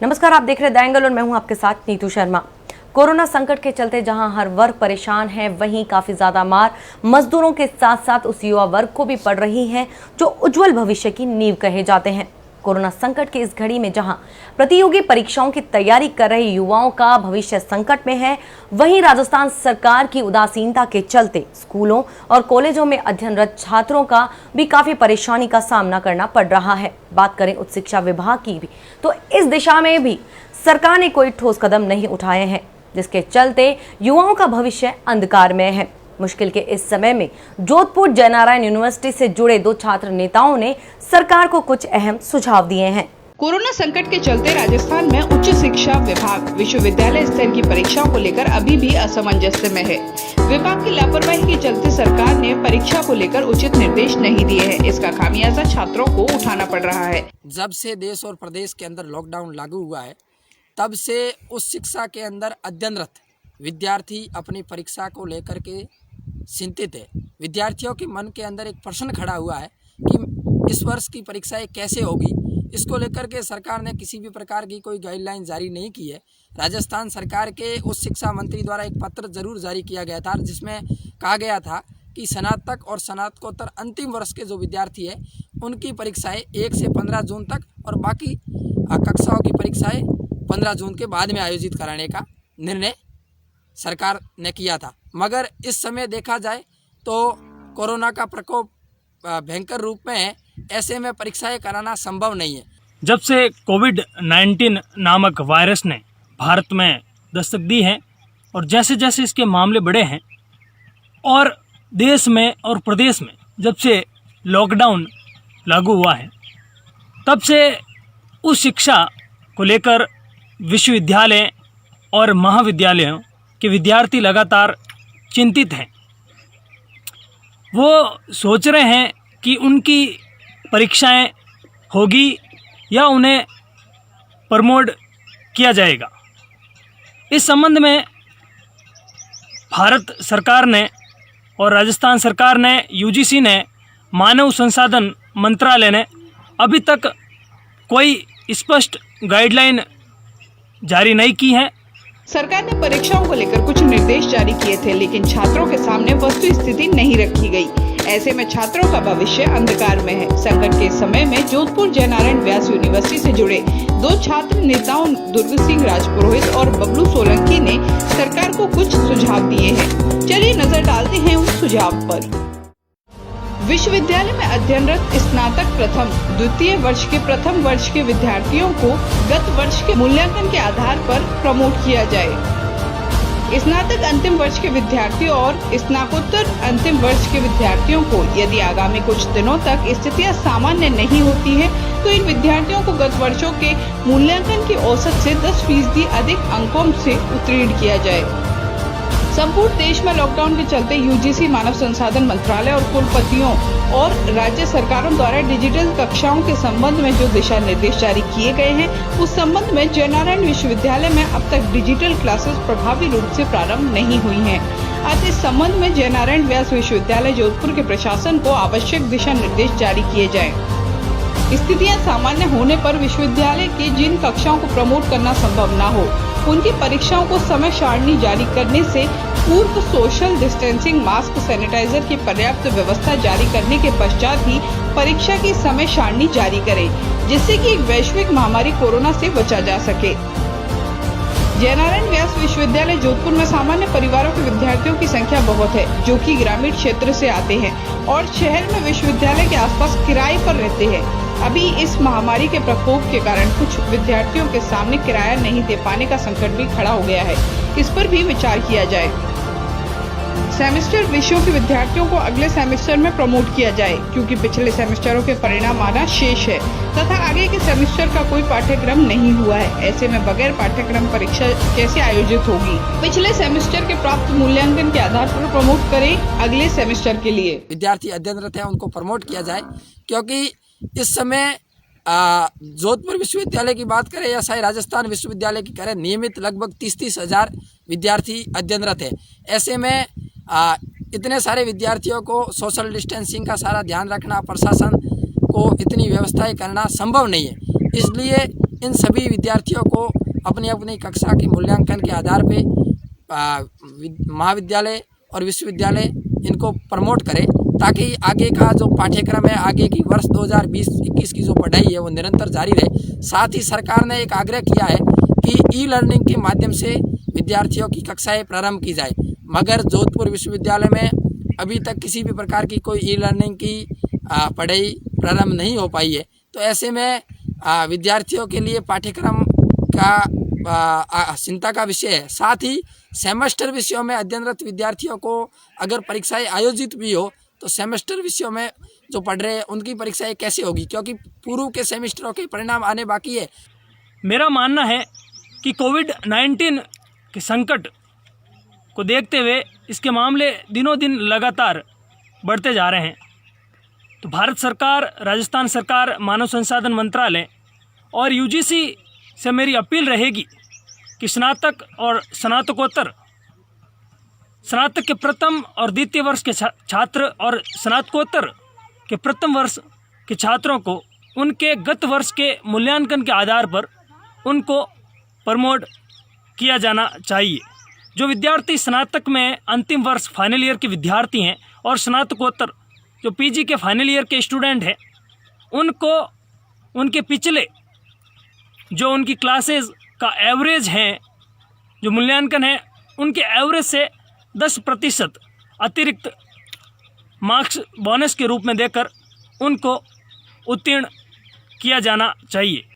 नमस्कार, आप देख रहे हैं द एंगल और मैं हूं आपके साथ नीतू शर्मा। कोरोना संकट के चलते जहां हर वर्ग परेशान है, वहीं काफी ज्यादा मार मजदूरों के साथ साथ उस युवा वर्ग को भी पड़ रही है जो उज्जवल भविष्य की नींव कहे जाते हैं। कोरोना संकट की इस घड़ी में जहां प्रतियोगी परीक्षाओं की तैयारी कर रहे युवाओं का भविष्य संकट में है, वहीं राजस्थान सरकार की उदासीनता के चलते स्कूलों और कॉलेजों में अध्ययनरत छात्रों का भी काफी परेशानी का सामना करना पड़ रहा है। बात करें उच्च शिक्षा विभाग की भी, तो इस दिशा में भी सरकार ने कोई ठोस कदम नहीं उठाए हैं, जिसके चलते युवाओं का भविष्य अंधकार में है। मुश्किल के इस समय में जोधपुर जयनारायण यूनिवर्सिटी से जुड़े दो छात्र नेताओं ने सरकार को कुछ अहम सुझाव दिए हैं। कोरोना संकट के चलते राजस्थान में उच्च शिक्षा विभाग विश्वविद्यालय स्तर की परीक्षाओं को लेकर अभी भी असमंजस में है। विभाग की लापरवाही के चलते सरकार ने परीक्षा को लेकर उचित निर्देश नहीं दिए हैं। इसका खामियाजा छात्रों को उठाना पड़ रहा है। जब से देश और प्रदेश के अंदर लॉकडाउन लागू हुआ है, तब से उस शिक्षा के अंदर अध्ययनरत विद्यार्थी अपनी परीक्षा को लेकर के चिंतित है। विद्यार्थियों के मन के अंदर एक प्रश्न खड़ा हुआ है कि इस वर्ष की परीक्षाएं कैसे होगी। इसको लेकर के सरकार ने किसी भी प्रकार की कोई गाइडलाइन जारी नहीं की है। राजस्थान सरकार के उस शिक्षा मंत्री द्वारा एक पत्र जरूर जारी किया गया था, जिसमें कहा गया था कि स्नातक और स्नातकोत्तर अंतिम वर्ष के जो विद्यार्थी है, उनकी परीक्षाएं 1 से 15 जून तक और बाकी कक्षाओं की परीक्षाएं 15 जून के बाद में आयोजित कराने का निर्णय सरकार ने किया था। मगर इस समय देखा जाए तो कोरोना का प्रकोप भयंकर रूप में है। ऐसे में परीक्षाएं कराना संभव नहीं है। जब से कोविड-19 नामक वायरस ने भारत में दस्तक दी है और जैसे जैसे इसके मामले बढ़े हैं और देश में और प्रदेश में जब से लॉकडाउन लागू हुआ है, तब से उस शिक्षा को लेकर विश्वविद्यालय और महाविद्यालयों के विद्यार्थी लगातार चिंतित हैं। वो सोच रहे हैं कि उनकी परीक्षाएं होगी या उन्हें प्रमोट किया जाएगा। इस संबंध में भारत सरकार ने और राजस्थान सरकार ने, यूजीसी ने, मानव संसाधन मंत्रालय ने अभी तक कोई स्पष्ट गाइडलाइन जारी नहीं की है। सरकार ने परीक्षाओं को लेकर कुछ निर्देश जारी किए थे, लेकिन छात्रों के सामने वस्तु स्थिति नहीं रखी गई। ऐसे में छात्रों का भविष्य अंधकार में है। संकट के समय में जोधपुर जयनारायण व्यास यूनिवर्सिटी से जुड़े दो छात्र नेताओं दुर्ग सिंह राजपुरोहित और बबलू सोलंकी ने सरकार को कुछ सुझाव दिए हैं। चलिए नजर डालते हैं उन सुझाव पर। विश्वविद्यालय में अध्ययनरत स्नातक प्रथम द्वितीय वर्ष के प्रथम वर्ष के विद्यार्थियों को गत वर्ष के मूल्यांकन के आधार पर प्रमोट किया जाए। स्नातक अंतिम वर्ष के विद्यार्थियों और स्नातकोत्तर अंतिम वर्ष के विद्यार्थियों को यदि आगामी कुछ दिनों तक स्थितियां सामान्य नहीं होती है, तो इन विद्यार्थियों को गत वर्षों के मूल्यांकन की औसत से 10% अधिक अंकों से उत्तीर्ण किया जाए। संपूर्ण देश में लॉकडाउन के चलते यूजीसी, मानव संसाधन मंत्रालय और कुलपतियों और राज्य सरकारों द्वारा डिजिटल कक्षाओं के संबंध में जो दिशा निर्देश जारी किए गए हैं, उस संबंध में जयनारायण विश्वविद्यालय में अब तक डिजिटल क्लासेस प्रभावी रूप से प्रारंभ नहीं हुई हैं। अतः इस संबंध में जयनारायण व्यास विश्वविद्यालय जोधपुर के प्रशासन को आवश्यक दिशा निर्देश जारी किए जाए। स्थितियां सामान्य होने पर विश्वविद्यालय की जिन कक्षाओं को प्रमोट करना संभव न हो, उनकी परीक्षाओं को समय सारणी जारी करने से पूर्व सोशल डिस्टेंसिंग, मास्क, सैनिटाइजर की पर्याप्त व्यवस्था जारी करने के पश्चात ही परीक्षा की समय सारणी जारी करें, जिससे कि एक वैश्विक महामारी कोरोना से बचा जा सके। जयनारायण व्यास विश्वविद्यालय जोधपुर में सामान्य परिवारों के विद्यार्थियों की संख्या बहुत है, जो कि ग्रामीण क्षेत्र से आते हैं और शहर में विश्वविद्यालय के आसपास किराए पर रहते हैं। अभी इस महामारी के प्रकोप के कारण कुछ विद्यार्थियों के सामने किराया नहीं दे पाने का संकट भी खड़ा हो गया है। इस पर भी विचार किया जाए। सेमेस्टर विषयों के विद्यार्थियों को अगले सेमेस्टर में प्रमोट किया जाए, क्योंकि पिछले सेमेस्टरों के परिणाम आना शेष है तथा आगे के सेमेस्टर का कोई पाठ्यक्रम नहीं हुआ है। ऐसे में बगैर पाठ्यक्रम परीक्षा कैसे आयोजित होगी। पिछले सेमेस्टर के प्राप्त मूल्यांकन के आधार पर प्रमोट करें अगले सेमेस्टर के लिए। विद्यार्थी अध्ययनरत है, उनको प्रमोट किया जाए, क्योंकि इस समय जोधपुर विश्वविद्यालय की बात करें या शायद राजस्थान विश्वविद्यालय की करें, नियमित लगभग 30-30 हज़ार विद्यार्थी अध्ययनरत है। ऐसे में इतने सारे विद्यार्थियों को सोशल डिस्टेंसिंग का सारा ध्यान रखना, प्रशासन को इतनी व्यवस्थाएं करना संभव नहीं है। इसलिए इन सभी विद्यार्थियों को अपनी अपनी कक्षा के मूल्यांकन के आधार पे महाविद्यालय और विश्वविद्यालय इनको प्रमोट करें, ताकि आगे का जो पाठ्यक्रम है, आगे की वर्ष 2020-21 की जो पढ़ाई है वो निरंतर जारी रहे। साथ ही सरकार ने एक आग्रह किया है कि ई लर्निंग के माध्यम से विद्यार्थियों की कक्षाएं प्रारंभ की जाए, मगर जोधपुर विश्वविद्यालय में अभी तक किसी भी प्रकार की कोई ई लर्निंग की पढ़ाई प्रारंभ नहीं हो पाई है। तो ऐसे में विद्यार्थियों के लिए पाठ्यक्रम का चिंता का विषय है। साथ ही सेमेस्टर विषयों में अध्ययनरत विद्यार्थियों को अगर परीक्षाएं आयोजित भी हो तो सेमेस्टर विषयों में जो पढ़ रहे हैं उनकी परीक्षाएं कैसे होगी, क्योंकि पूर्व के सेमेस्टरों के परिणाम आने बाकी है। मेरा मानना है कि कोविड-19 के संकट को देखते हुए इसके मामले दिनों दिन लगातार बढ़ते जा रहे हैं। तो भारत सरकार, राजस्थान सरकार, मानव संसाधन मंत्रालय और यूजीसी से मेरी अपील रहेगी कि स्नातक और स्नातकोत्तर, स्नातक के प्रथम और द्वितीय वर्ष के छात्र और स्नातकोत्तर के प्रथम वर्ष के छात्रों को उनके गत वर्ष के मूल्यांकन के आधार पर उनको प्रमोट किया जाना चाहिए। जो विद्यार्थी स्नातक में अंतिम वर्ष फाइनल ईयर के विद्यार्थी हैं और स्नातकोत्तर जो पीजी के फाइनल ईयर के स्टूडेंट हैं, उनको उनके पिछले जो उनकी क्लासेस का एवरेज है, जो मूल्यांकन है, उनके एवरेज से 10% अतिरिक्त मार्क्स बोनस के रूप में देकर उनको उत्तीर्ण किया जाना चाहिए।